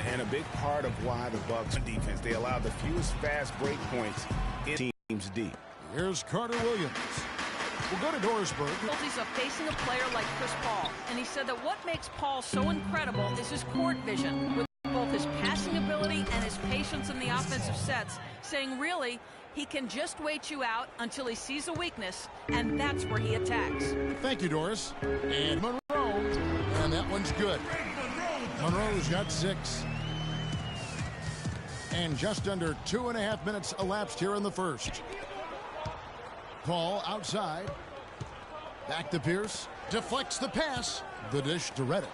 And a big part of why the Bucks defense, they allow the fewest fast break points in teams D. Here's Carter Williams. We'll go to Dorsberg. He's facing a player like Chris Paul, and he said that what makes Paul so incredible is his court vision, with both his passing ability and his patience in the offensive sets, saying really he can just wait you out until he sees a weakness, and that's where he attacks. Thank you, Doris. And Monroe, and that one's good. Monroe's got 6. And just under 2.5 minutes elapsed here in the first. Paul outside. Back to Pierce. Deflects the pass. The dish to Redick.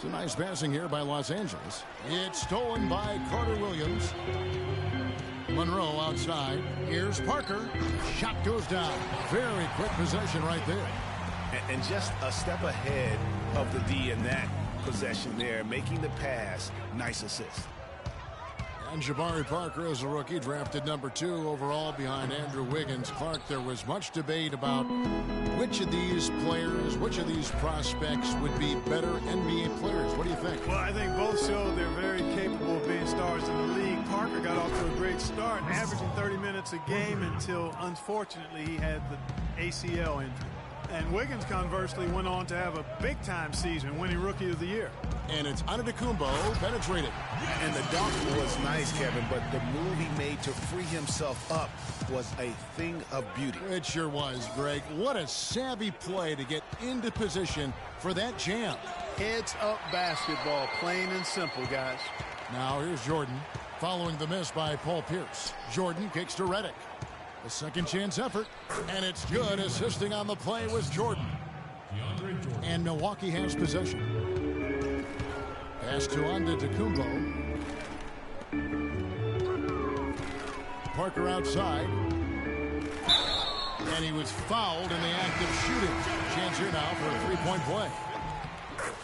Some nice passing here by Los Angeles. It's stolen by Carter Williams. Monroe outside. Here's Parker. Shot goes down. Very quick possession right there. And just a step ahead of the D in that possession there, making the pass. Nice assist. And Jabari Parker is a rookie, drafted number 2 overall behind Andrew Wiggins. Clark, there was much debate about which of these players, which of these prospects would be better NBA players. What do you think? Well, I think both show they're very capable of being stars in the league. Parker got off to a great start, averaging 30 minutes a game until, unfortunately, he had the ACL injury. And Wiggins, conversely, went on to have a big-time season, winning Rookie of the Year. And it's Antetokounmpo penetrated. And the dunk was nice, Kevin, but the move he made to free himself up was a thing of beauty. It sure was, Greg. What a savvy play to get into position for that jam. Heads-up basketball, plain and simple, guys. Now here's Jordan, following the miss by Paul Pierce. Jordan kicks to Redick. A second chance effort, and it's good. Assisting on the play was Jordan. And Milwaukee has possession. Pass to Antetokounmpo. Parker outside. And he was fouled in the act of shooting. Chance here now for a three-point play.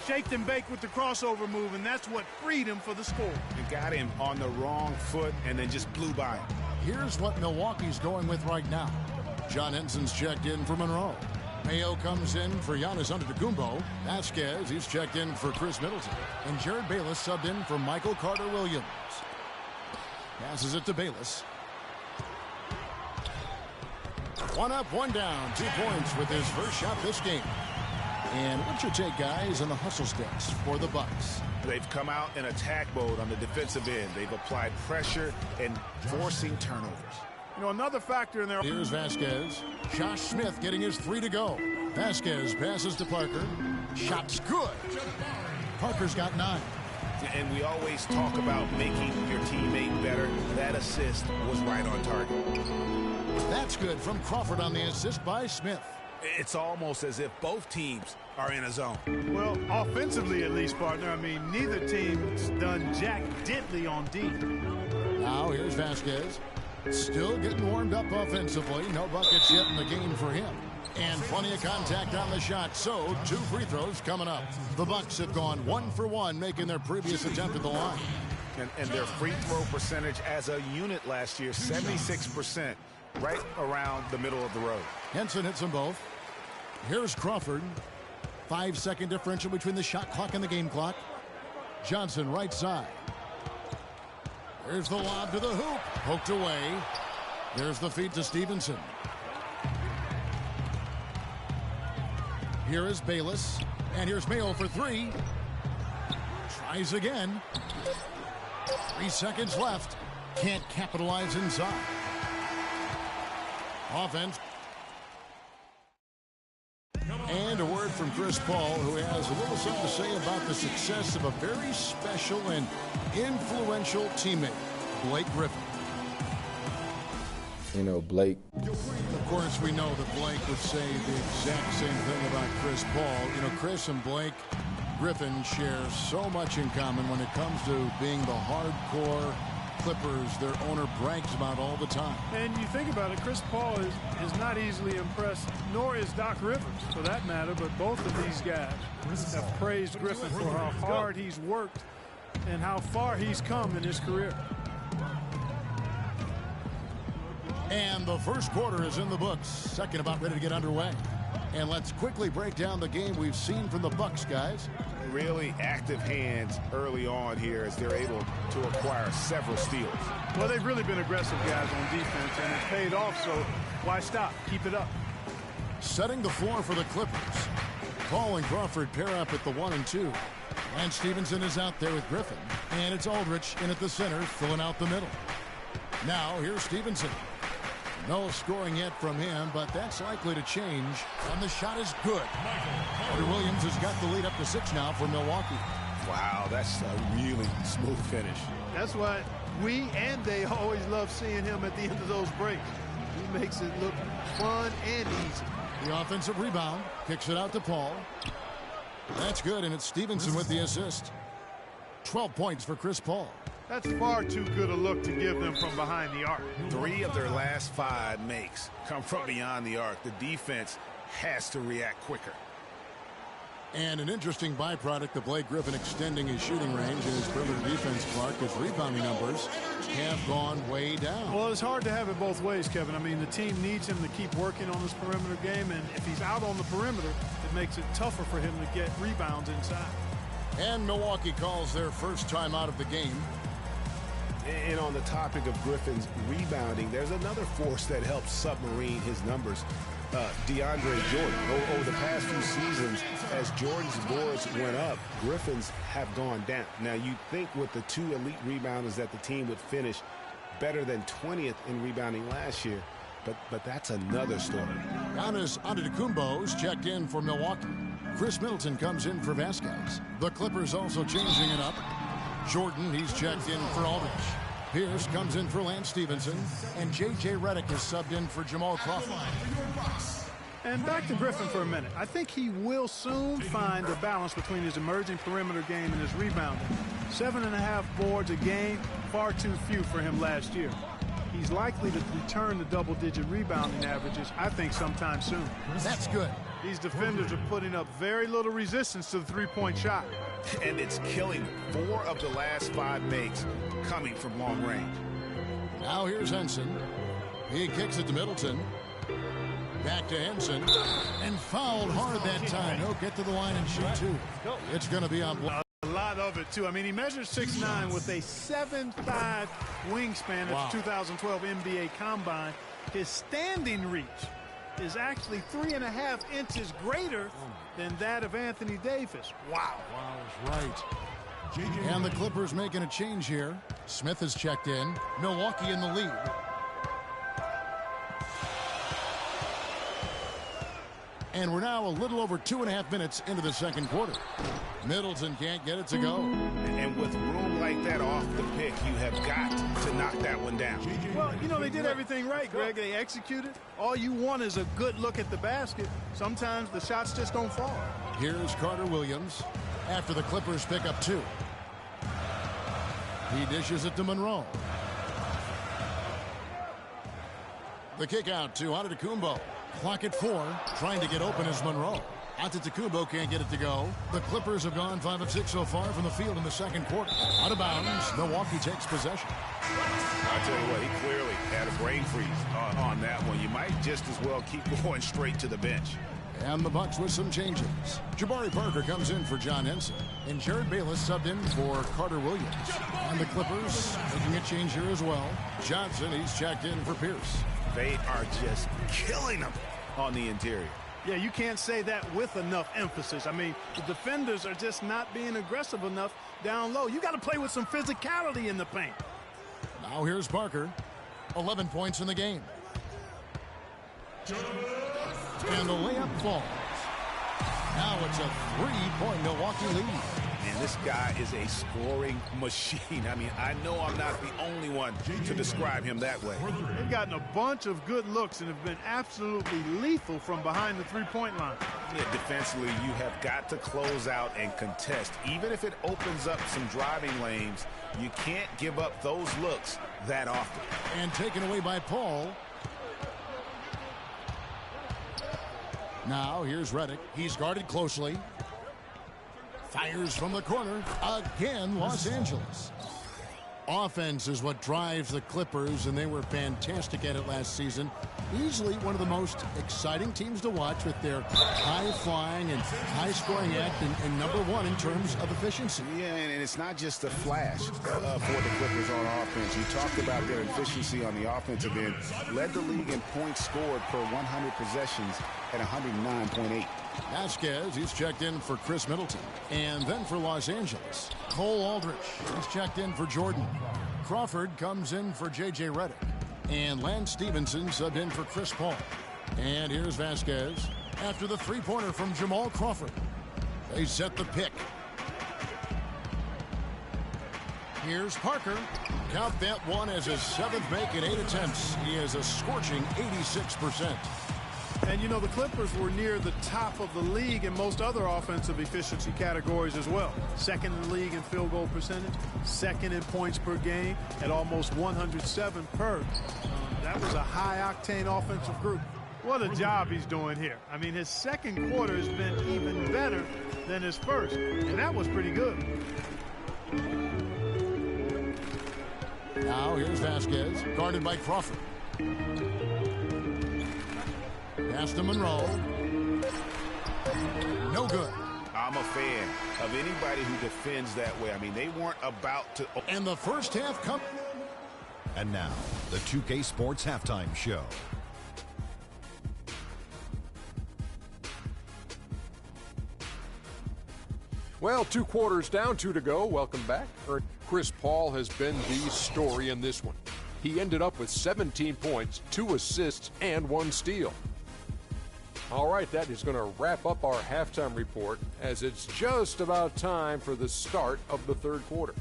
Shaked and baked with the crossover move, and that's what freed him for the score. It got him on the wrong foot and then just blew by him. Here's what Milwaukee's going with right now. John Henson's checked in for Monroe. Mayo comes in for Giannis Antetokounmpo. Vasquez, he's checked in for Chris Middleton. And Jared Bayless subbed in for Michael Carter-Williams. Passes it to Bayless. 1 up, 1 down. 2 points with his first shot this game. And what's your take, guys, on the hustle steps for the Bucks? They've come out in attack mode on the defensive end. They've applied pressure and forcing turnovers. You know, another factor in there. Here's Vasquez. Josh Smith getting his 3 to go. Vasquez passes to Parker. Shot's good. Parker's got 9. And we always talk about making your teammate better. That assist was right on target. That's good from Crawford on the assist by Smith. It's almost as if both teams are in a zone. Well, offensively at least, partner. I mean, neither team's done jack diddly on D. Now here's Vasquez. Still getting warmed up offensively. No buckets yet in the game for him. And plenty of contact on the shot. So 2 free throws coming up. The Bucks have gone 1 for 1, making their previous attempt at the line. And their free throw percentage as a unit last year, 76%, right around the middle of the road. Henson hits them both. Here's Crawford. 5-second differential between the shot clock and the game clock. Johnson right side. There's the lob to the hoop. Poked away. There's the feed to Stevenson. Here is Bayless. And here's Mayo for 3. Tries again. 3 seconds left. Can't capitalize inside. Offense. And a word from Chris Paul, who has a little something to say about the success of a very special and influential teammate, Blake Griffin. You know, Blake. Of course, we know that Blake would say the exact same thing about Chris Paul. You know, Chris and Blake Griffin share so much in common when it comes to being the hardcore Clippers their owner brags about all the time. And you think about it, Chris Paul is not easily impressed, nor is Doc Rivers, for that matter, but both of these guys have praised Griffin for how hard he's worked and how far he's come in his career. And the first quarter is in the books. Second about ready to get underway. And let's quickly break down the game we've seen from the Bucks, guys. really active hands early on here as they're able to acquire several steals. Well, they've really been aggressive guys on defense, and it's paid off, so why stop? Keep it up. Setting the floor for the Clippers. Paul and Crawford pair up at the 1 and 2. Lance Stevenson is out there with Griffin, and it's Aldridge in at the center, filling out the middle. Now, here's Stevenson. No scoring yet from him, but that's likely to change, and the shot is good. Carter Williams has got the lead up to 6 now for Milwaukee. Wow, that's a really smooth finish. That's why we and they always love seeing him at the end of those breaks. He makes it look fun and easy. The offensive rebound, kicks it out to Paul. That's good, and it's Stevenson with the assist. 12 points for Chris Paul. That's far too good a look to give them from behind the arc. 3 of their last 5 makes come from beyond the arc. The defense has to react quicker. And an interesting byproduct of Blake Griffin extending his shooting range in his perimeter defense, Clark, his rebounding numbers have gone way down. Well, it's hard to have it both ways, Kevin. I mean, the team needs him to keep working on his perimeter game, and if he's out on the perimeter, it makes it tougher for him to get rebounds inside. And Milwaukee calls their first time out of the game. And on the topic of Griffin's rebounding, there's another force that helps submarine his numbers. DeAndre Jordan. Over the past few seasons, as Jordan's boards went up, Griffin's have gone down. Now, you'd think with the 2 elite rebounders that the team would finish better than 20th in rebounding last year, but that's another story. Giannis Antetokounmpo's checked in for Milwaukee. Chris Middleton comes in for Vasquez. The Clippers also changing it up. Jordan, he's checked in for Aldridge. Pierce comes in for Lance Stevenson, and J.J. Redick is subbed in for Jamal Crawford. And back to Griffin for a minute. I think he will soon find a balance between his emerging perimeter game and his rebounding. 7.5 boards a game, far too few for him last year. He's likely to return to double-digit rebounding averages, I think, sometime soon. That's good. These defenders are putting up very little resistance to the three-point shot. And it's killing 4 of the last 5 makes coming from long range. Now here's Henson. He kicks it to Middleton. Back to Henson. And fouled hard that time. He'll get to the line and shoot 2. It's going to be on block. A lot of it, too. I mean, he measures 6'9" with a 7'5" wingspan at the 2012 NBA Combine. His standing reach is actually 3.5 inches greater than that of Anthony Davis. Wow. Wow is right. And the Clippers making a change here. Smith has checked in. Milwaukee in the lead. And we're now a little over 2.5 minutes into the second quarter. Middleton can't get it to go. And with room like that off the pick, you have got to knock that one down. Well, you know, they did everything right, Greg. They executed. All you want is a good look at the basket. Sometimes the shots just don't fall. Here's Carter Williams after the Clippers pick up 2. He dishes it to Monroe. The kick out to Antetokounmpo. Clock at 4. Trying to get open is Monroe. Antetokounmpo can't get it to go. The Clippers have gone 5 of 6 so far from the field in the second quarter. Out of bounds. Milwaukee takes possession. I'll tell you what, he clearly had a brain freeze on that one. You might just as well keep going straight to the bench. And the Bucks with some changes. Jabari Parker comes in for John Henson. And Jared Bayless subbed in for Carter Williams. And the Clippers making a change here as well. Johnson, he's checked in for Pierce. They are just killing them on the interior. Yeah, you can't say that with enough emphasis. I mean, the defenders are just not being aggressive enough down low. You got to play with some physicality in the paint. Now here's Parker. 11 points in the game. And the layup falls. Now it's a 3-point Milwaukee lead. Man, this guy is a scoring machine. I mean, I know I'm not the only one to describe him that way. They've gotten a bunch of good looks and have been absolutely lethal from behind the three-point line. Yeah, defensively, you have got to close out and contest. Even if it opens up some driving lanes, you can't give up those looks that often. And taken away by Paul. Now here's Redick. He's guarded closely. Fires from the corner. Again, Los Angeles. Offense is what drives the Clippers, and they were fantastic at it last season. Easily one of the most exciting teams to watch with their high-flying and high-scoring act and number one in terms of efficiency. Yeah, and it's not just a flash for the Clippers on offense. You talked about their efficiency on the offensive end. Led the league in points scored per 100 possessions at 109.8. Vasquez, he's checked in for Chris Middleton. And then for Los Angeles, Cole Aldrich, he's checked in for Jordan. Crawford comes in for J.J. Redick. And Lance Stevenson subbed in for Chris Paul. And here's Vasquez after the three-pointer from Jamal Crawford. They set the pick. Here's Parker. Count that one as his 7th make in 8 attempts. He has a scorching 86%. And, you know, the Clippers were near the top of the league in most other offensive efficiency categories as well. Second in the league in field goal percentage, second in points per game at almost 107 per. That was a high-octane offensive group. What a job he's doing here. I mean, his second quarter has been even better than his first, and that was pretty good. Now here's Vasquez, guarded by Crawford. Pass to Monroe. No good. I'm a fan of anybody who defends that way. I mean, they weren't about to. And the first half come. And now, the 2K Sports Halftime Show. Well, 2 quarters down, 2 to go. Welcome back. Chris Paul has been the story in this one. He ended up with 17 points, 2 assists, and 1 steal. All right, that is going to wrap up our halftime report as it's just about time for the start of the third quarter.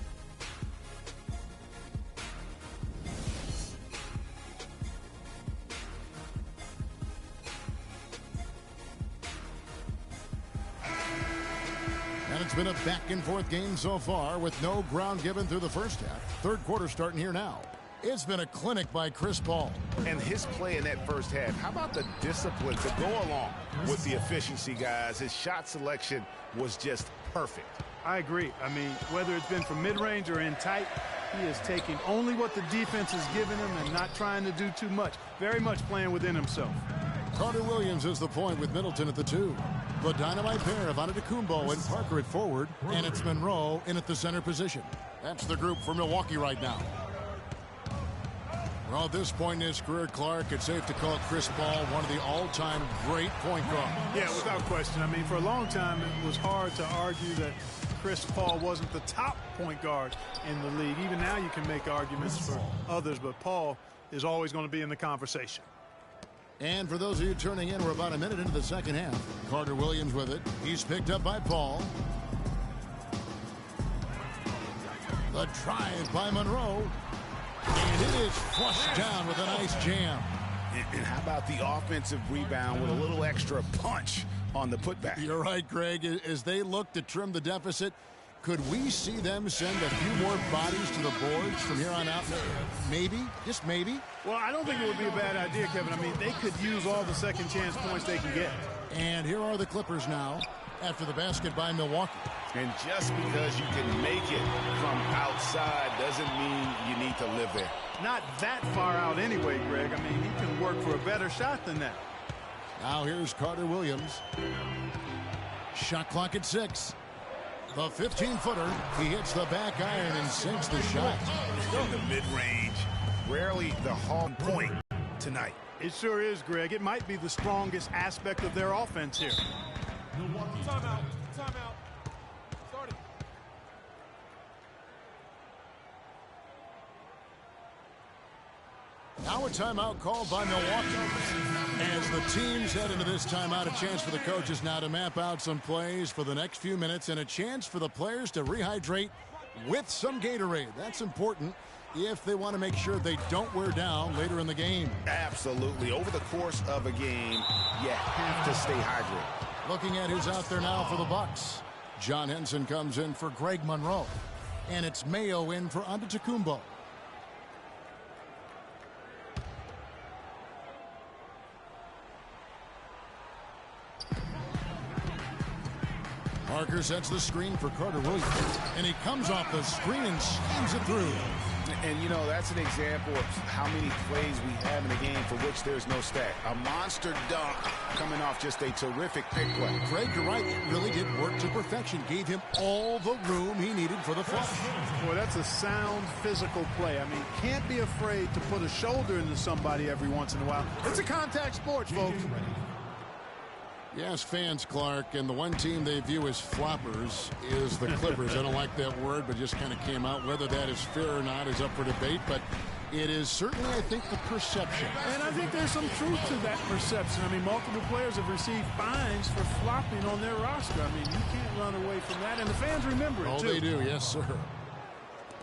And it's been a back-and-forth game so far with no ground given through the first half. Third quarter starting here now. It's been a clinic by Chris Paul. And his play in that first half, how about the discipline to go along with the efficiency, guys? His shot selection was just perfect. I agree. I mean, whether it's been from mid-range or in tight, he is taking only what the defense is giving him and not trying to do too much. Very much playing within himself. Carter Williams is the point with Middleton at the 2. The dynamite pair of Antetokounmpo and Parker at forward, and it's Monroe in at the center position. That's the group for Milwaukee right now. Well, at this point in his career, Clark, it's safe to call Chris Paul one of the all-time great point guards. Yeah, without question. I mean, for a long time, it was hard to argue that Chris Paul wasn't the top point guard in the league. Even now, you can make arguments for others, but Paul is always going to be in the conversation. And for those of you turning in, we're about a minute into the second half. Carter Williams with it. He's picked up by Paul. The drive by Monroe. And it is flushed down with a nice jam. And how about the offensive rebound with a little extra punch on the putback? You're right, Greg. As they look to trim the deficit, could we see them send a few more bodies to the boards from here on out? Maybe, just maybe. Well, I don't think it would be a bad idea, Kevin. I mean, they could use all the second chance points they can get. And here are the Clippers now after the basket by Milwaukee. And just because you can make it from outside doesn't mean you need to live there. Not that far out anyway, Greg. I mean, he can work for a better shot than that. Now here's Carter Williams. Shot clock at 6. The 15-footer. He hits the back iron and sinks the shot. In the mid-range. Rarely the home point tonight. It sure is, Greg. It might be the strongest aspect of their offense here. Timeout. Timeout. Starting. Now a timeout called by Milwaukee. As the teams head into this timeout, a chance for the coaches now to map out some plays for the next few minutes and a chance for the players to rehydrate with some Gatorade. That's important if they want to make sure they don't wear down later in the game. Absolutely. Over the course of a game, you have to stay hydrated. Looking at who's out there now for the Bucks. John Henson comes in for Greg Monroe. And it's Mayo in for Antetokounmpo. Parker sets the screen for Carter Williams. And he comes off the screen and schemes it through. And, you know, that's an example of how many plays we have in a game for which there's no stat. A monster dunk coming off just a terrific pick play. Craig, you're right. It really did work to perfection. Gave him all the room he needed for the flush. Boy, that's a sound physical play. I mean, can't be afraid to put a shoulder into somebody every once in a while. It's a contact sport, folks. Yes, fans, Clark, and the one team they view as floppers is the Clippers. I don't like that word, but just kind of came out. Whether that is fair or not is up for debate, but it is certainly, I think, the perception. And I think there's some truth to that perception. I mean, multiple players have received fines for flopping on their roster. I mean, you can't run away from that, and the fans remember it, too. Oh, they do, yes, sir.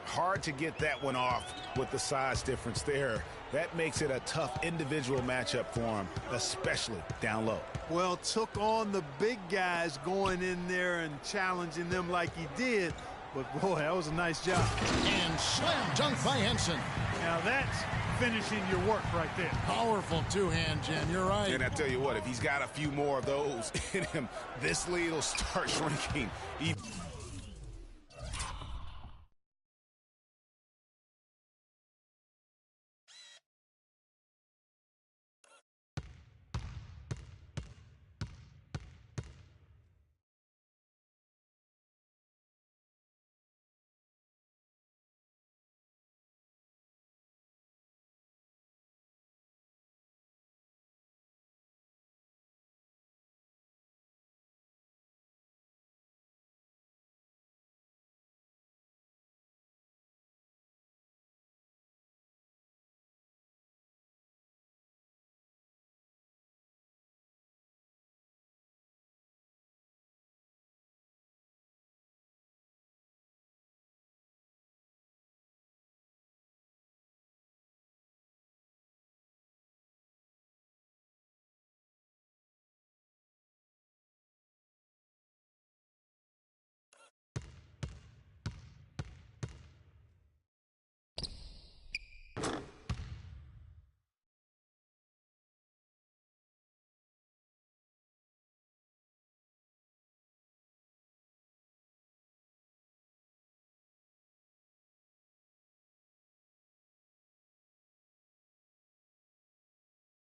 Hard to get that one off with the size difference there. That makes it a tough individual matchup for him, especially down low. Well, took on the big guys going in there and challenging them like he did. But, boy, that was a nice job. And slam dunk by Henson. Now that's finishing your work right there. Powerful two-hand jam. You're right. And I tell you what, if he's got a few more of those in him, this lead will start shrinking.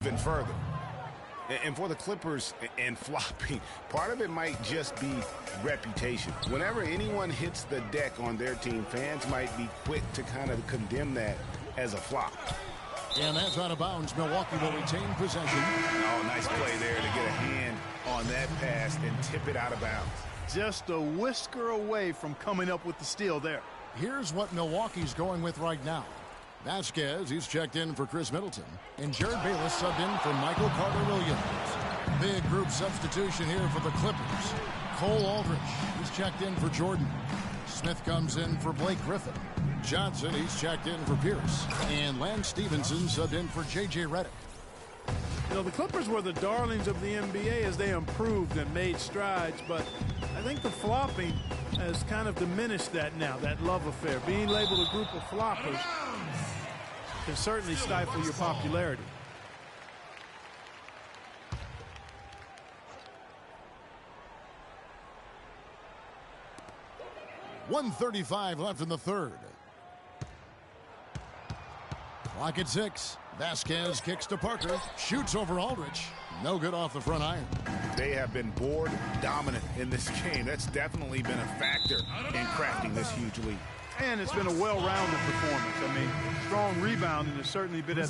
Even further. And for the Clippers and flopping, part of it might just be reputation. Whenever anyone hits the deck on their team, fans might be quick to kind of condemn that as a flop. And that's out of bounds. Milwaukee will retain possession. Oh, nice play there to get a hand on that pass and tip it out of bounds. Just a whisker away from coming up with the steal there. Here's what Milwaukee's going with right now. Vasquez, he's checked in for Chris Middleton. And Jared Bayless subbed in for Michael Carter-Williams. Big group substitution here for the Clippers. Cole Aldrich, he's checked in for Jordan. Smith comes in for Blake Griffin. Johnson, he's checked in for Pierce. And Lance Stevenson subbed in for J.J. Redick. You know, the Clippers were the darlings of the NBA as they improved and made strides, but I think the flopping has kind of diminished that now, that love affair. Being labeled a group of floppers can certainly stifle your popularity. .135 left in the third. Clock at 6. Vasquez kicks to Parker. Shoots over Aldrich. No good off the front iron. They have been board dominant in this game. That's definitely been a factor in crafting this huge lead. And it's been a well-rounded performance. I mean, strong rebounding has certainly been at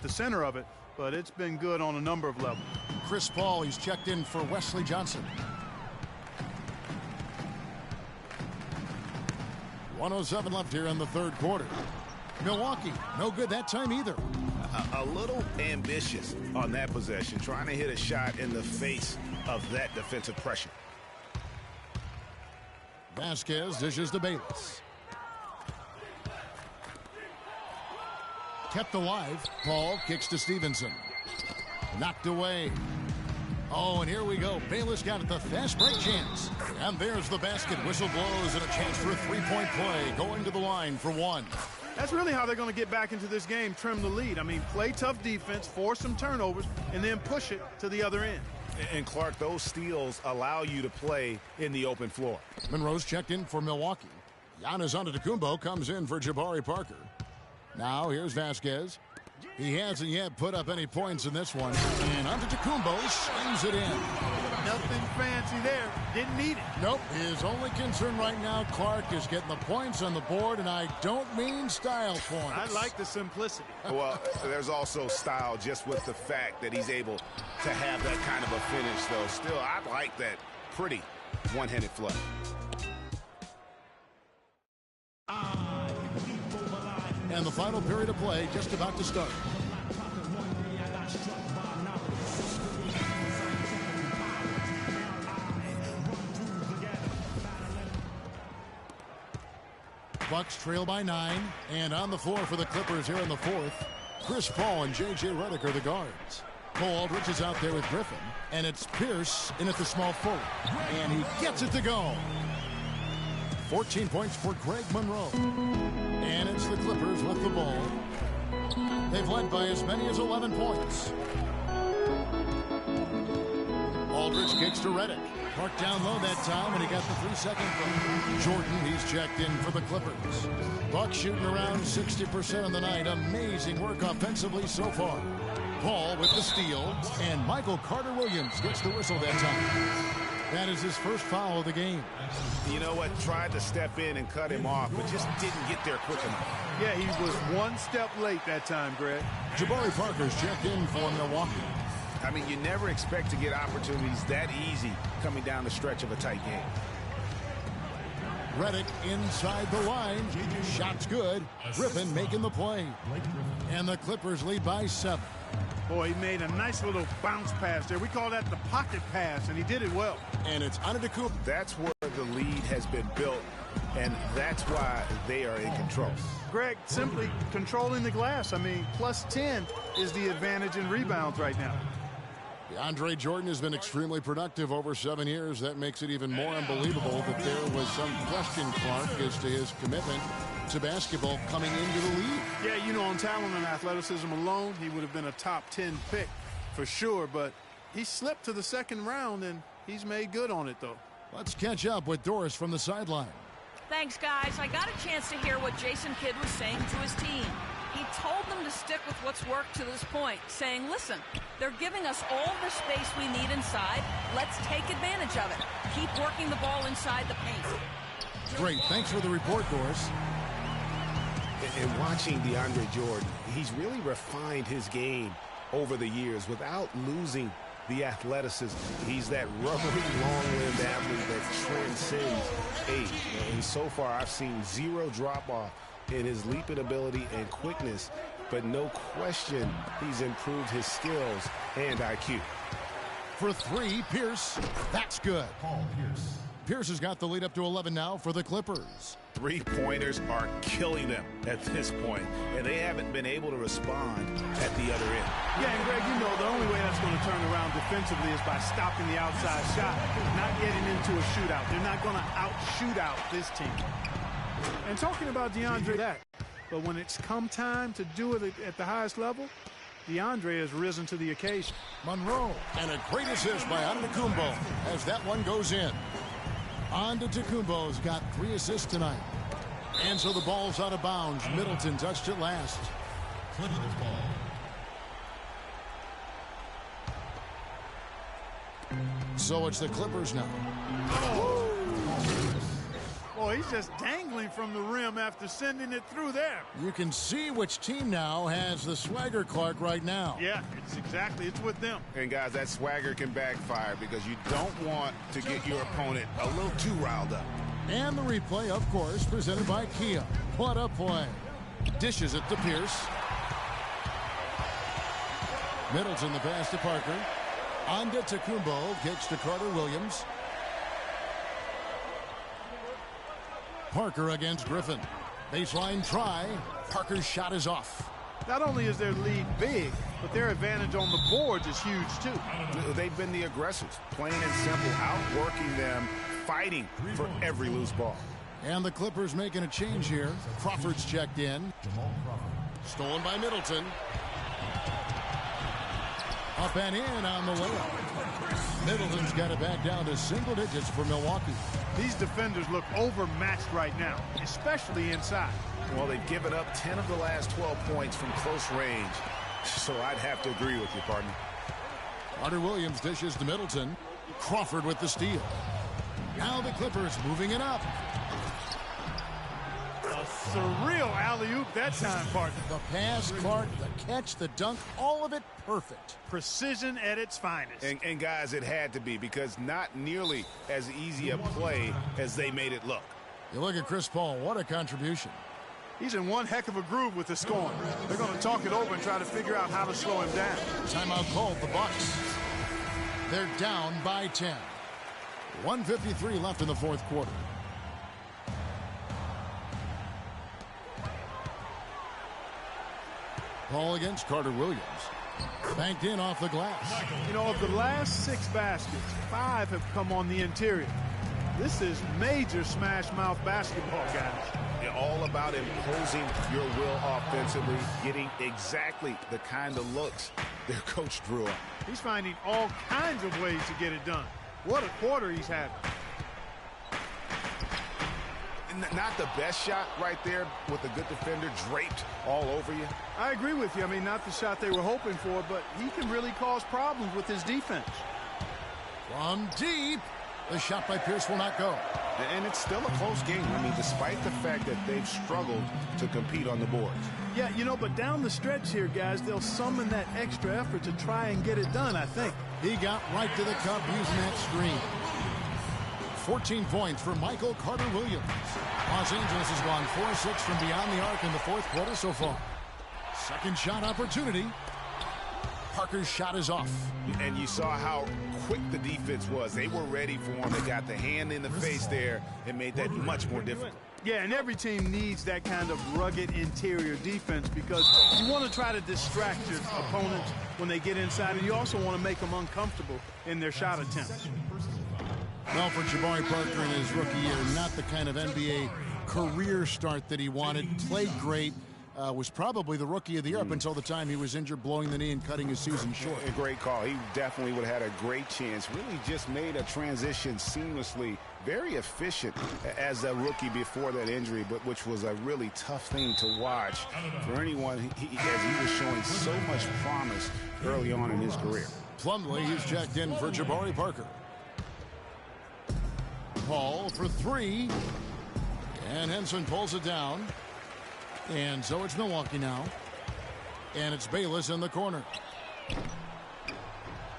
the center of it, but it's been good on a number of levels. Chris Paul, he's checked in for Wesley Johnson. 1:07 left here in the third quarter. Milwaukee, no good that time either. A little ambitious on that possession, trying to hit a shot in the face of that defensive pressure. Vasquez dishes to Bayless. Kept alive. Paul kicks to Stevenson. Knocked away. Oh, and here we go. Bayless got it, the fast break chance. And there's the basket. Whistle blows and a chance for a three-point play. Going to the line for one. That's really how they're going to get back into this game, trim the lead. I mean, play tough defense, force some turnovers, and then push it to the other end. And Clark, those steals allow you to play in the open floor. Monroe's checked in for Milwaukee. Giannis Antetokounmpo comes in for Jabari Parker. Now here's Vasquez. He hasn't yet put up any points in this one. And Antetokounmpo slings it in. Nothing fancy there. Didn't need it. Nope. His only concern right now, Clark, is getting the points on the board, and I don't mean style points. I like the simplicity. Well, there's also style just with the fact that he's able to have that kind of a finish, though. Still, I like that pretty one-handed flush. And the final period of play just about to start. Bucks trail by 9, and on the floor for the Clippers here in the fourth, Chris Paul and J.J. Redick are the guards. Cole Aldridge is out there with Griffin, and it's Pierce in at the small forward, and he gets it to go. 14 points for Greg Monroe, and it's the Clippers with the ball. They've led by as many as 11 points. Aldridge kicks to Redick. Park down low that time, and he got the 3-second from Jordan. He's checked in for the Clippers. Bucks shooting around 60% of the night. Amazing work offensively so far. Paul with the steal, and Michael Carter-Williams gets the whistle that time. That is his first foul of the game. You know what? Tried to step in and cut him off, but just didn't get there quick enough. Yeah, he was one step late that time, Greg. Jabari Parker's checked in for Milwaukee. I mean, you never expect to get opportunities that easy coming down the stretch of a tight game. Redick inside the line. Shot's good. Griffin making the play. And the Clippers lead by 7. Boy, he made a nice little bounce pass there. We call that the pocket pass, and he did it well. And it's Antetokounmpo. That's where the lead has been built, and that's why they are in control. Greg, simply controlling the glass. I mean, plus 10 is the advantage in rebounds right now. DeAndre Jordan has been extremely productive over 7 years. That makes it even more unbelievable that there was some question, Clark, as to his commitment to basketball coming into the league. Yeah, you know, on talent and athleticism alone, he would have been a top 10 pick for sure, but he slipped to the second round, and he's made good on it, though. Let's catch up with Doris from the sideline. Thanks, guys. I got a chance to hear what Jason Kidd was saying to his team. He told them to stick with what's worked to this point, saying, listen, they're giving us all the space we need inside. Let's take advantage of it. Keep working the ball inside the paint. Great. Thanks for the report, Doris. And watching DeAndre Jordan, he's really refined his game over the years without losing the athleticism. He's that rubbery, long-limbed athlete that transcends age. And so far, I've seen zero drop-off in his leaping ability and quickness, but no question he's improved his skills and IQ. For 3, Pierce. That's good. Pierce has got the lead up to 11 now for the Clippers. Three-pointers are killing them at this point, and they haven't been able to respond at the other end. Yeah, and Greg, you know the only way that's going to turn around defensively is by stopping the outside shot, not getting into a shootout. They're not going to out-shoot out this team. And talking about DeAndre, but when it's come time to do it at the highest level, DeAndre has risen to the occasion. Monroe, and a great assist by Antetokounmpo as that one goes in. Antetokounmpo's got 3 assists tonight. And so the ball's out of bounds. Middleton touched it last. Clippers ball. So it's the Clippers now. Boy, he's just dangling from the rim after sending it through there. You can see which team now has the swagger, Clark, right now. Yeah, it's with them. And guys, that swagger can backfire because you don't want to get your opponent a little too riled up. And the replay, of course, presented by Kia. What a play. Dishes it to Pierce. Middleton the pass to Parker. Antetokounmpo kicks to Carter-Williams. Parker against Griffin. Baseline try. Parker's shot is off. Not only is their lead big, but their advantage on the boards is huge, too. They've been the aggressors, plain and simple, outworking them, fighting for every loose ball. And the Clippers making a change here. Crawford's checked in. Stolen by Middleton. Up and in on the layup. Middleton's got it back down to single digits for Milwaukee. These defenders look overmatched right now, especially inside. Well, they've given up 10 of the last 12 points from close range. So I'd have to agree with you, partner. Carter Williams dishes to Middleton. Crawford with the steal. Now the Clippers moving it up. A surreal alley-oop that time, partner. The pass, Clark, the catch, the dunk, all of it perfect. Precision at its finest. And guys, it had to be, because not nearly as easy a play as they made it look. You look at Chris Paul, what a contribution. He's in one heck of a groove with the scoring. They're going to talk it over and try to figure out how to slow him down. Timeout called, the Bucks. They're down by 10. 1:53 left in the fourth quarter. Paul against Carter Williams. Banked in off the glass. You know, of the last 6 baskets, 5 have come on the interior. This is major smash mouth basketball, guys. They're all about imposing your will offensively, getting exactly the kind of looks their coach drew up. He's finding all kinds of ways to get it done. What a quarter he's having. Not the best shot right there with a good defender draped all over you. I agree with you. I mean, not the shot they were hoping for, but he can really cause problems with his defense. From deep, the shot by Pierce will not go. And it's still a close game. I mean, despite the fact that they've struggled to compete on the boards. Yeah, you know, but down the stretch here, guys, they'll summon that extra effort to try and get it done, I think. He got right to the cup using that screen. 14 points for Michael Carter Williams. Los Angeles has gone 4-6 from beyond the arc in the fourth quarter so far. Second shot opportunity. Parker's shot is off. And you saw how quick the defense was. They were ready for him. They got the hand in the face there and made that much more difficult. Yeah, and every team needs that kind of rugged interior defense, because you want to try to distract your opponents when they get inside, and you also want to make them uncomfortable in their shot attempts. Well, for Jabari Parker in his rookie year, not the kind of NBA career start that he wanted. Played great. Was probably the rookie of the year up until the time he was injured, blowing the knee and cutting his season short. A great call. He definitely would have had a great chance. Really just made a transition seamlessly. Very efficient as a rookie before that injury, but which was a really tough thing to watch for anyone, as he was showing so much promise early on in his career. Plumlee, he's checked in for Jabari Parker. Paul for 3. And Henson pulls it down. And so it's Milwaukee now. And it's Bayless in the corner.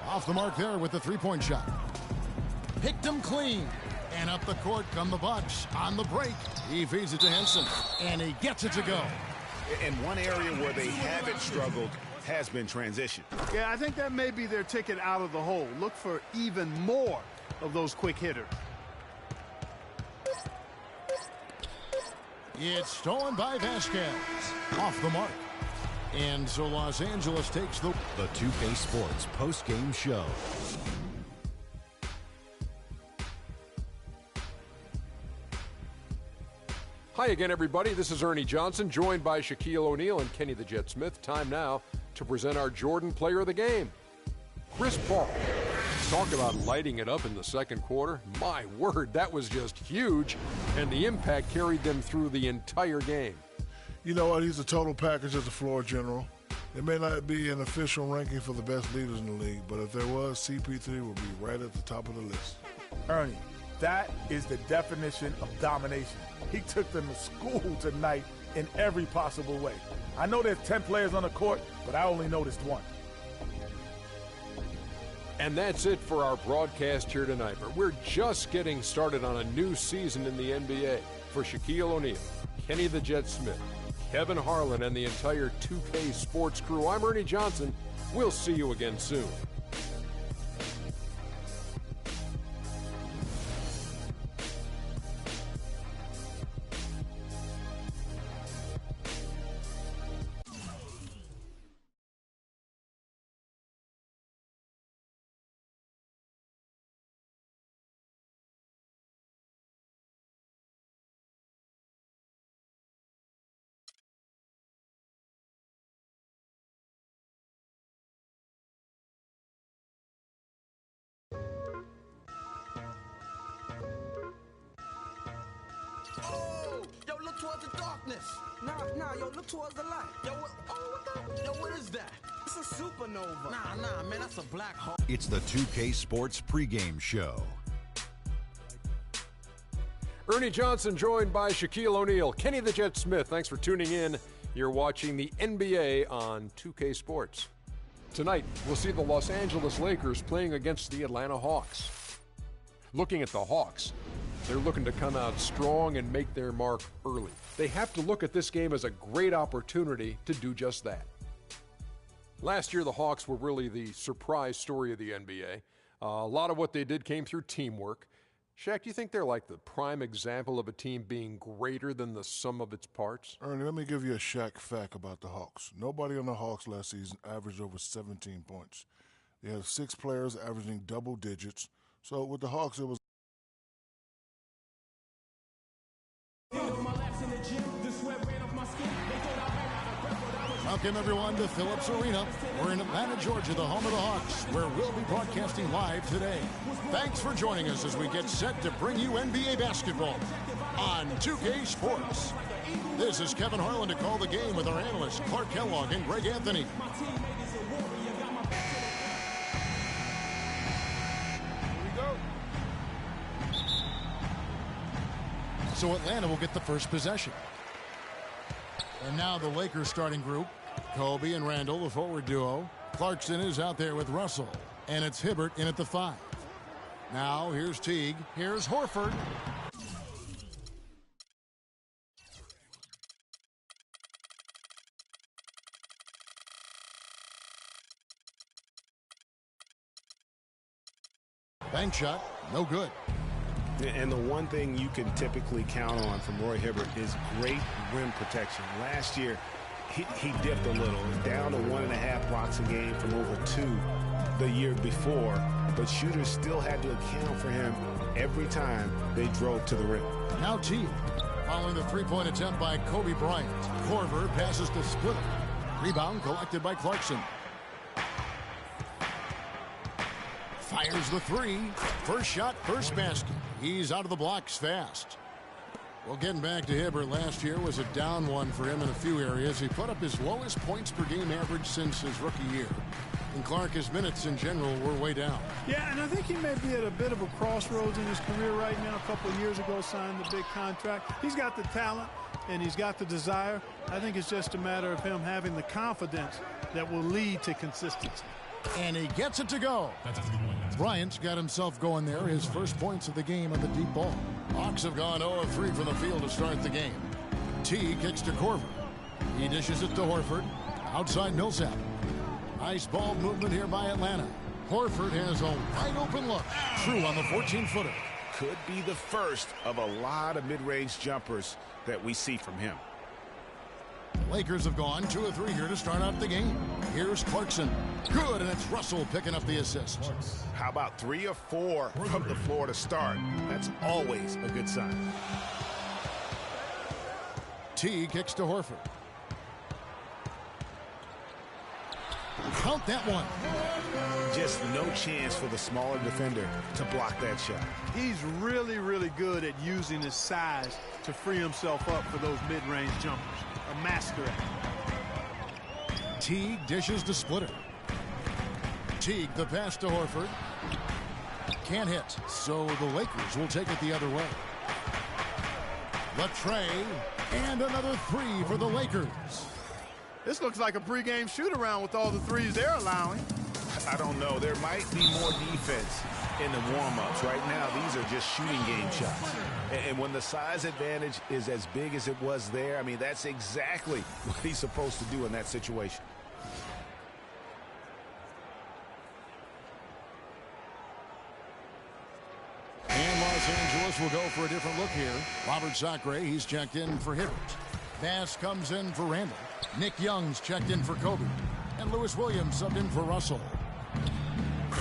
Off the mark there with the three-point shot. Picked him clean. And up the court come the Bucks on the break. He feeds it to Henson. And he gets it to go. And one area where they haven't struggled has been transition. Yeah, I think that may be their ticket out of the hole. Look for even more of those quick hitters. It's stolen by Vasquez. Off the mark. And so Los Angeles takes the 2K Sports post-game show. Hi again, everybody. This is Ernie Johnson, joined by Shaquille O'Neal and Kenny the Jet Smith. Time now to present our Jordan Player of the Game, Chris Paul. Talk about lighting it up in the second quarter. My word, that was just huge, and the impact carried them through the entire game. You know what? He's a total package as a floor general. There may not be an official ranking for the best leaders in the league, but if there was, CP3 would be right at the top of the list. Ernie, that is the definition of domination. He took them to school tonight in every possible way. I know there's 10 players on the court, but I only noticed one. And that's it for our broadcast here tonight. But we're just getting started on a new season in the NBA. For Shaquille O'Neal, Kenny the Jet Smith, Kevin Harlan, and the entire 2K Sports crew, I'm Ernie Johnson. We'll see you again soon. towards the darkness. Nah, yo, look towards the light. Yo, what is that? It's a supernova. Nah, man, that's a black hole. It's the 2K Sports pregame show. Ernie Johnson joined by Shaquille O'Neal. Kenny the Jet Smith, thanks for tuning in. You're watching the NBA on 2K Sports. Tonight, we'll see the Los Angeles Lakers playing against the Atlanta Hawks. Looking at the Hawks, they're looking to come out strong and make their mark early. They have to look at this game as a great opportunity to do just that. Last year, the Hawks were really the surprise story of the NBA. A lot of what they did came through teamwork. Shaq, do you think they're like the prime example of a team being greater than the sum of its parts? Ernie, let me give you a Shaq fact about the Hawks. Nobody on the Hawks last season averaged over 17 points. They had 6 players averaging double digits. So with the Hawks, it was Welcome, everyone, to Phillips Arena. We're in Atlanta, Georgia, the home of the Hawks, where we'll be broadcasting live today. Thanks for joining us as we get set to bring you NBA basketball on 2K Sports. This is Kevin Harlan to call the game with our analysts Clark Kellogg and Greg Anthony. So Atlanta will get the first possession. And now the Lakers starting group. Kobe and Randall, the forward duo. Clarkson is out there with Russell. And it's Hibbert in at the 5. Now here's Teague. Here's Horford. Bank shot, no good. And the one thing you can typically count on from Roy Hibbert is great rim protection. Last year, he dipped a little, down to 1.5 blocks a game from over 2 the year before, but shooters still had to account for him every time they drove to the rim. Now Teague, following the three-point attempt by Kobe Bryant. Korver passes to Splitter. Rebound collected by Clarkson. Fires the 3. First shot, first basket. He's out of the blocks fast. Well, getting back to Hibbert, last year was a down one for him in a few areas. He put up his lowest points per game average since his rookie year. And Clark, his minutes in general were way down. Yeah, and I think he may be at a bit of a crossroads in his career right now. A couple of years ago, signed the big contract. He's got the talent and he's got the desire. I think it's just a matter of him having the confidence that will lead to consistency. And he gets it to go. Bryant's got himself going there. His first points of the game on the deep ball. Hawks have gone 0 of 3 from the field to start the game. T kicks to Korver. He dishes it to Horford. Outside Millsap. Nice ball movement here by Atlanta. Horford has a wide open look. True on the 14-footer. Could be the first of a lot of mid-range jumpers that we see from him. The Lakers have gone 2 of 3 here to start out the game. Here's Clarkson. Good, and it's Russell picking up the assist. How about 3 or 4 from the floor to start? That's always a good sign. T kicks to Horford. Count that one. Just no chance for the smaller defender to block that shot. He's really, really good at using his size to free himself up for those mid-range jumpers. A master at it. Teague dishes to Splitter. Teague the pass to Horford. Can't hit, so the Lakers will take it the other way. The tray, and another 3 for the Lakers. This looks like a pregame shoot-around with all the threes they're allowing. I don't know. There might be more defense in the warm-ups. Right now, these are just shooting game shots. And when the size advantage is as big as it was there, I mean, that's exactly what he's supposed to do in that situation. And Los Angeles will go for a different look here. Robert Sacre, he's checked in for Hibbert. Bass comes in for Randall. Nick Young's checked in for Kobe. And Lewis Williams subbed in for Russell.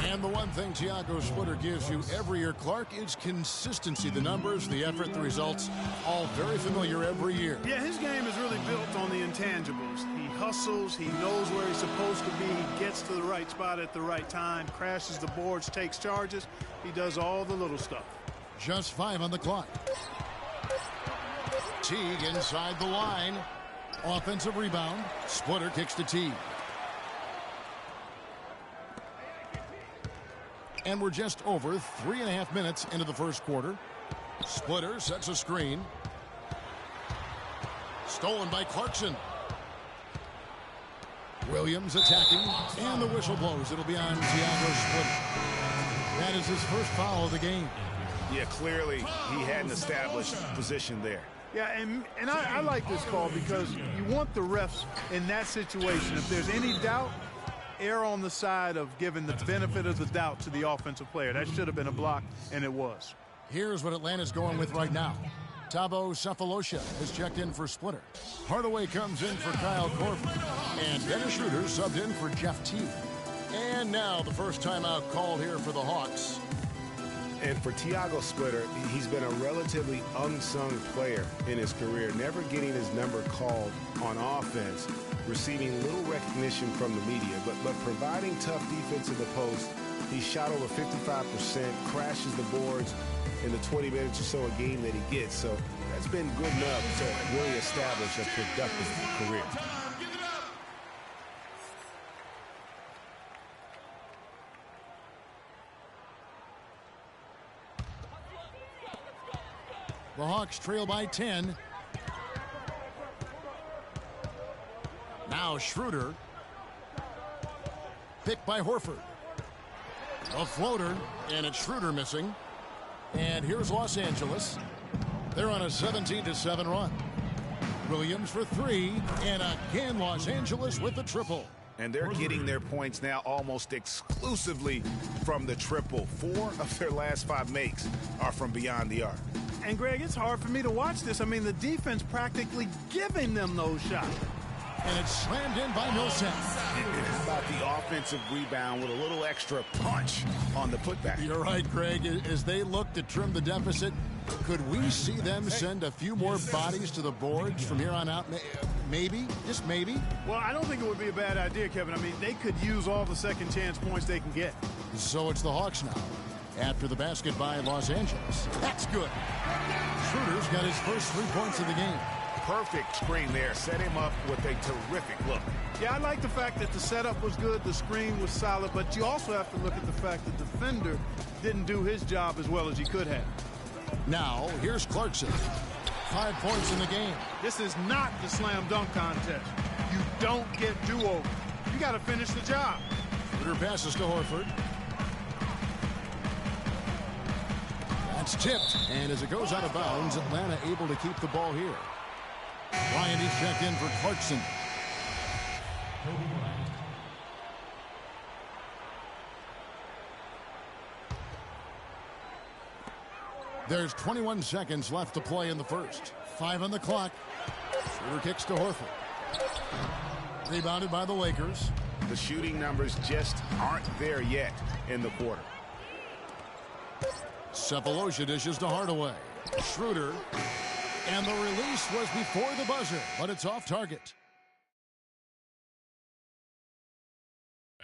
And the one thing Tiago Splitter gives you every year, Clark, is consistency. The numbers, the effort, the results, all very familiar every year. Yeah, his game is really built on the intangibles. He hustles, he knows where he's supposed to be, he gets to the right spot at the right time, crashes the boards, takes charges. He does all the little stuff. Just 5 on the clock. Teague inside the line. Offensive rebound. Splitter kicks to Teague. And we're just over 3.5 minutes into the first quarter. Splitter sets a screen. Stolen by Clarkson. Williams attacking, and the whistle blows. It'll be on Tiago Splitter. That is his first foul of the game. Yeah, clearly he had an established position there. Yeah, and I like this call because you want the refs in that situation. If there's any doubt, err on the side of giving the benefit of the doubt to the offensive player. That should have been a block, and it was. Here's what Atlanta's going with right now. Thabo Sefolosha has checked in for Splitter. Hardaway comes in for Kyle Korver. And Dennis Schroeder subbed in for Jeff Teague. And now the first timeout called here for the Hawks. And for Tiago Splitter, he's been a relatively unsung player in his career, never getting his number called on offense, receiving little recognition from the media, but providing tough defense in the post. He shot over 55%, crashes the boards in the 20 minutes or so a game that he gets. So that's been good enough to really establish a productive career. The Hawks trail by 10. Now Schroeder. Picked by Horford. A floater, and it's Schroeder missing. And here's Los Angeles. They're on a 17-7 run. Williams for three, and again Los Angeles with the triple. And they're getting their points now almost exclusively from the triple. 4 of their last 5 makes are from beyond the arc. And, Greg, it's hard for me to watch this. I mean, the defense practically giving them those shots. And it's slammed in by Millsap. And how about the offensive rebound with a little extra punch on the putback? You're right, Greg. As they look to trim the deficit, could we see them send a few more bodies to the boards from here on out? Maybe, just maybe. Well, I don't think it would be a bad idea, Kevin. I mean, they could use all the second chance points they can get. So it's the Hawks now. After the basket by Los Angeles. That's good. Schroeder's got his first 3 points of the game. Perfect screen there. Set him up with a terrific look. Yeah, I like the fact that the setup was good, the screen was solid, but you also have to look at the fact the defender didn't do his job as well as he could have. Now, here's Clarkson. 5 points in the game. This is not the slam dunk contest. You don't get do-over. You got to finish the job. Schroeder passes to Horford. That's tipped, and as it goes out of bounds, Atlanta able to keep the ball here. Bryant is checked in for Clarkson. There's 21 seconds left to play in the first. 5 on the clock. Schroeder kicks to Horford. Rebounded by the Lakers. The shooting numbers just aren't there yet in the quarter. Sefolosha dishes to Hardaway. Schroeder. And the release was before the buzzer, but it's off target.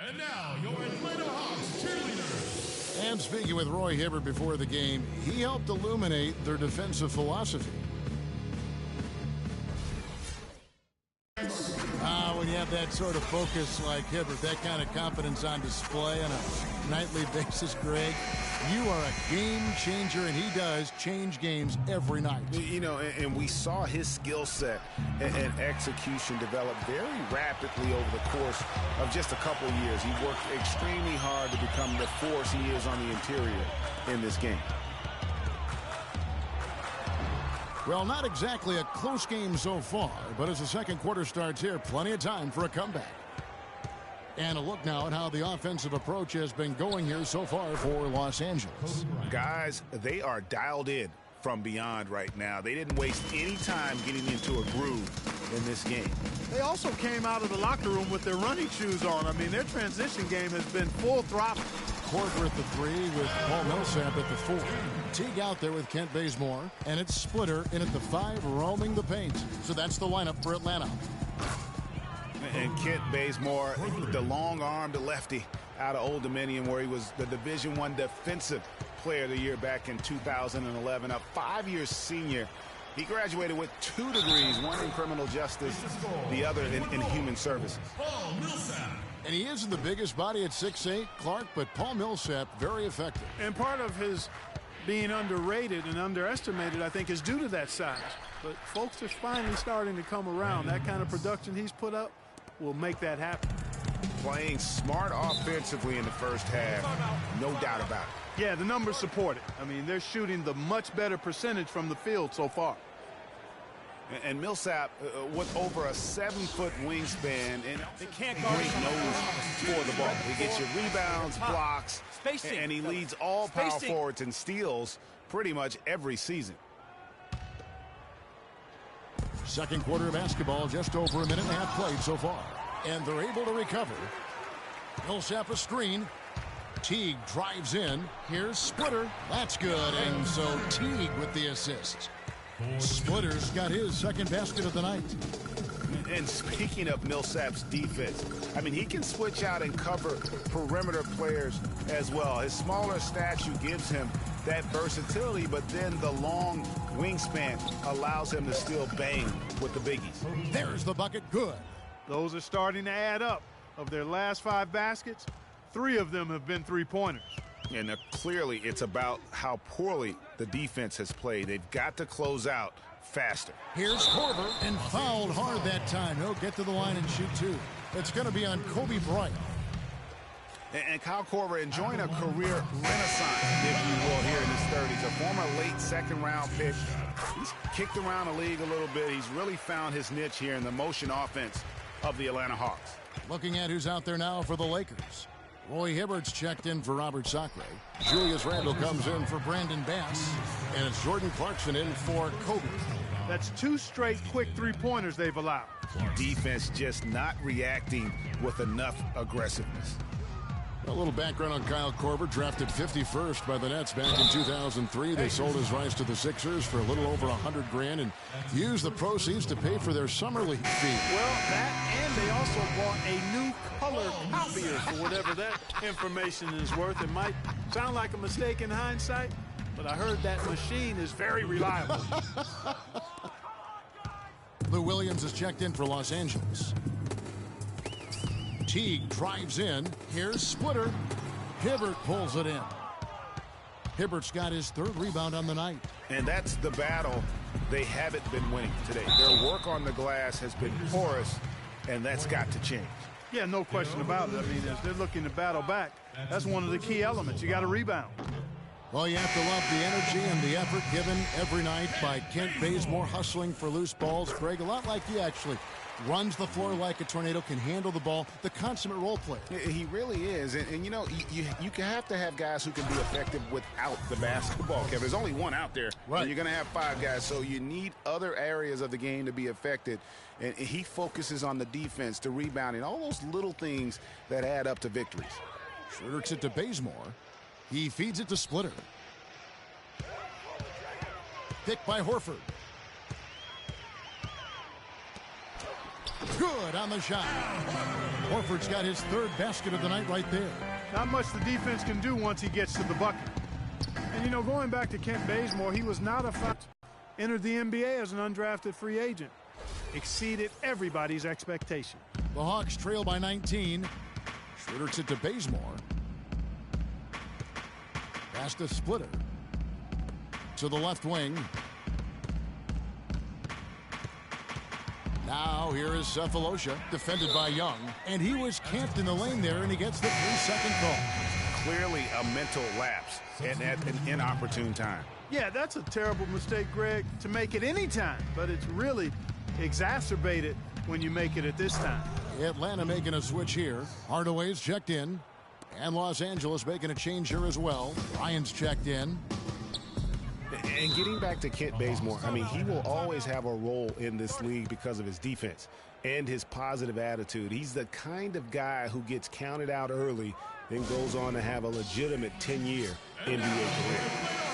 And now, your Atlanta Hawks cheerleaders. And speaking with Roy Hibbert before the game, he helped illuminate their defensive philosophy. When you have that sort of focus like Hibbert, that kind of confidence on display on a nightly basis, Greg, you are a game changer, and he does change games every night. You know, and we saw his skill set and execution develop very rapidly over the course of just a couple of years. He worked extremely hard to become the force he is on the interior in this game. Well, not exactly a close game so far, but as the second quarter starts here, plenty of time for a comeback. And a look now at how the offensive approach has been going here so far for Los Angeles. Guys, they are dialed in from beyond right now. They didn't waste any time getting into a groove in this game. They also came out of the locker room with their running shoes on. I mean, their transition game has been full throttle. Korver at the 3 with Paul Millsap at the 4. Teague out there with Kent Bazemore, and it's Splitter in at the 5 roaming the paint. So that's the lineup for Atlanta. And Kent Bazemore, the long-armed lefty out of Old Dominion, where he was the Division I Defensive Player of the Year back in 2011, a 5-year senior He graduated with 2 degrees, one in criminal justice, the other in human services. Paul Millsap. And he isn't the biggest body at 6'8", Clark, but Paul Millsap, very effective. And part of his being underrated and underestimated, I think, is due to that size. But folks are finally starting to come around. That kind of production he's put up will make that happen. Playing smart offensively in the first half, no doubt about it. Yeah, the numbers support it. I mean, they're shooting the much better percentage from the field so far. And Millsap, with over a 7-foot wingspan and great nose for the ball. He gets you rebounds, blocks, and he leads all power forwards in steals pretty much every season. Second quarter of basketball, just over a minute and a half played so far. And they're able to recover. Millsap a screen. Teague drives in. Here's Splitter. That's good. And so Teague with the assist. Splitter's got his second basket of the night. And speaking of Millsap's defense, I mean, he can switch out and cover perimeter players as well. His smaller stature gives him that versatility, but then the long wingspan allows him to still bang with the biggies. There's the bucket. Good. Those are starting to add up. Of their last 5 baskets, 3 of them have been three-pointers. And clearly it's about how poorly the defense has played. They've got to close out faster. Here's Korver, and fouled hard that time. He'll get to the line and shoot 2. It's going to be on Kobe Bryant. And Kyle Korver enjoying a career renaissance, if you will, here in his 30s. A former late second-round pick. He's kicked around the league a little bit. He's really found his niche here in the motion offense of the Atlanta Hawks. Looking at who's out there now for the Lakers. Roy Hibbert's checked in for Robert Sacre. Julius Randle comes in for Brandon Bass. And it's Jordan Clarkson in for Kobe. That's 2 straight quick three-pointers they've allowed. Defense just not reacting with enough aggressiveness. A little background on Kyle Korver, drafted 51st by the Nets back in 2003. They sold his rights to the Sixers for a little over $100 grand and used the proceeds to pay for their summer league fee. Well, that, and they also bought a new color copier for whatever that information is worth. It might sound like a mistake in hindsight, but I heard that machine is very reliable. Lou Williams is checked in for Los Angeles. Teague drives in. Here's Splitter. Hibbert pulls it in. Hibbert's got his 3rd rebound on the night. And that's the battle they haven't been winning today. Their work on the glass has been porous, and that's got to change. Yeah, no question about it. I mean, as they're looking to battle back, that's one of the key elements. You got to rebound. Well, you have to love the energy and the effort given every night by Kent Bazemore, hustling for loose balls. Greg, a lot like he actually runs the floor like a tornado, can handle the ball, the consummate role player. He really is. And you know, you can have to have guys who can be effective without the basketball, Kevin. There's only one out there. Right. And you're going to have 5 guys, so you need other areas of the game to be affected. And he focuses on the defense, the rebounding, all those little things that add up to victories. Schroeder it to Bazemore. He feeds it to Splitter. Picked by Horford. Good on the shot. Horford's got his 3rd basket of the night right there. Not much the defense can do once he gets to the bucket. And, you know, going back to Kent Bazemore, he was not a entered the NBA as an undrafted free agent. Exceeded everybody's expectation. The Hawks trail by 19. Schroeder it to Bazemore. Pass to Splitter. To the left wing. Now here is Cephalosha, defended by Young. And he was camped in the lane there, and he gets the 3-second call. Clearly a mental lapse and at an inopportune time. Yeah, that's a terrible mistake, Greg, to make it any time. But it's really exacerbated when you make it at this time. Atlanta making a switch here. Hardaway's checked in. And Los Angeles making a change here as well. Ryan's checked in. And getting back to Kent Bazemore, I mean, he will always have a role in this league because of his defense and his positive attitude. He's the kind of guy who gets counted out early, then goes on to have a legitimate 10-year NBA career.